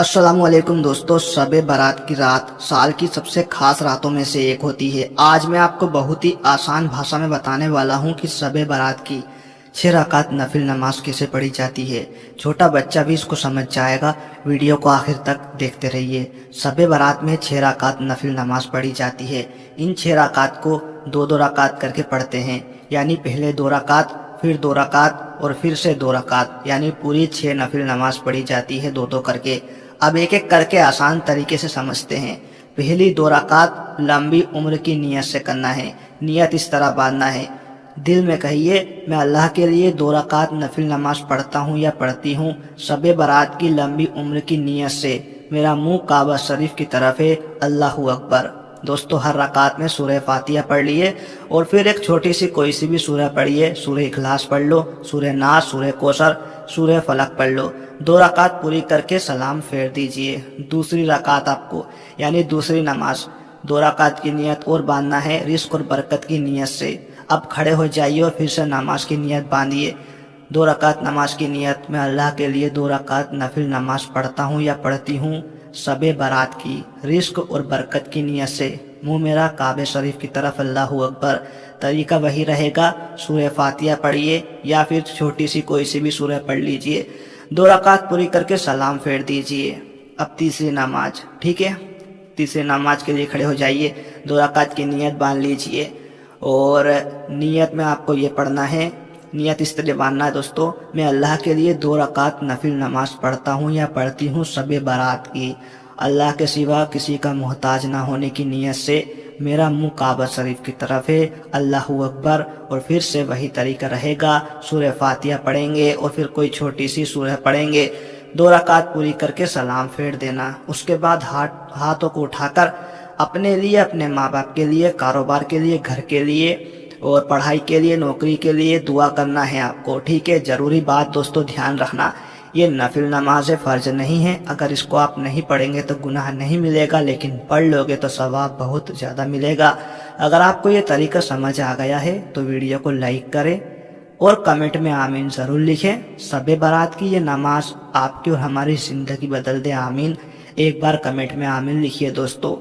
अस्सलाम वालेकुम दोस्तों। शब बारात की रात साल की सबसे खास रातों में से एक होती है। आज मैं आपको बहुत ही आसान भाषा में बताने वाला हूं कि शब बारात की 6 रकात नफिल नमाज कैसे पढ़ी जाती है। छोटा बच्चा भी इसको समझ जाएगा। वीडियो को आखिर तक देखते रहिए। शब बारात में 6 रकात नफिल नमाज पढ़ी जाती है। इन 6 रकात को दो दो रकात करके पढ़ते हैं, यानी पहले 2 रकात, फिर 2 रकात और फिर से 2 रकात, यानी पूरी 6 नफिल नमाज पढ़ी जाती है दो दो करके। अब एक एक करके आसान तरीके से समझते हैं। पहली 2 रकात लंबी उम्र की नीयत से करना है। नियत इस तरह बांधना है, दिल में कहिए मैं अल्लाह के लिए 2 रकात नफिल नमाज पढ़ता हूँ या पढ़ती हूँ शब बारात की लंबी उम्र की नीयत से। मेरा मुंह काबा शरीफ की तरफ है। अल्लाहू अकबर। दोस्तों, हर रकात में सूरह फातिहा पढ़ लिए और फिर एक छोटी सी कोई सी भी सूरह पढ़िए। सूरह इखलास पढ़ लो, सूरह नास, सूरह कौसर, सूरह फलक पढ़ लो। 2 रकात पूरी करके सलाम फेर दीजिए। दूसरी रकात आपको, यानी दूसरी नमाज, 2 रकात की नियत और बांधना है रिस्क और बरकत की नियत से। अब खड़े हो जाइए और फिर से नमाज की नियत बांधिए। 2 रकात नमाज की नियत, मैं अल्लाह के लिए 2 रकात नफिल नमाज पढ़ता हूँ या पढ़ती हूँ शब बारात की रिस्क और बरकत की नियत से। मुंह मेरा काबे शरीफ की तरफ। अल्लाहू अकबर। तरीका वही रहेगा, सूरह फातिहा पढ़िए या फिर छोटी सी कोई सी भी सूरह पढ़ लीजिए। 2 रकात पूरी करके सलाम फेर दीजिए। अब तीसरी नमाज, ठीक है। तीसरी नमाज के लिए खड़े हो जाइए। 2 रकात की नियत बांध लीजिए और नियत में आपको ये पढ़ना है, नियत इस तरह बांधना है दोस्तों, मैं अल्लाह के लिए 2 रकात नफिल नमाज पढ़ता हूँ या पढ़ती हूँ शब बारात की, अल्लाह के सिवा किसी का मोहताज ना होने की नियत से। मेरा मुंह काबा शरीफ की तरफ है। अल्लाहू अकबर। और फिर से वही तरीका रहेगा, सूरह फातिहा पढ़ेंगे और फिर कोई छोटी सी सूरह पढ़ेंगे। 2 रकात पूरी करके सलाम फेर देना। उसके बाद हाथों को उठाकर अपने लिए, अपने माँ बाप के लिए, कारोबार के लिए, घर के लिए और पढ़ाई के लिए, नौकरी के लिए दुआ करना है आपको, ठीक है। जरूरी बात दोस्तों ध्यान रखना, ये नफिल नमाज फर्ज नहीं है। अगर इसको आप नहीं पढ़ेंगे तो गुनाह नहीं मिलेगा, लेकिन पढ़ लोगे तो सवाब बहुत ज़्यादा मिलेगा। अगर आपको ये तरीका समझ आ गया है तो वीडियो को लाइक करें और कमेंट में आमीन ज़रूर लिखें। शब बारात की ये नमाज आपकी और हमारी ज़िंदगी बदल दे, आमीन। एक बार कमेंट में आमीन लिखिए दोस्तों।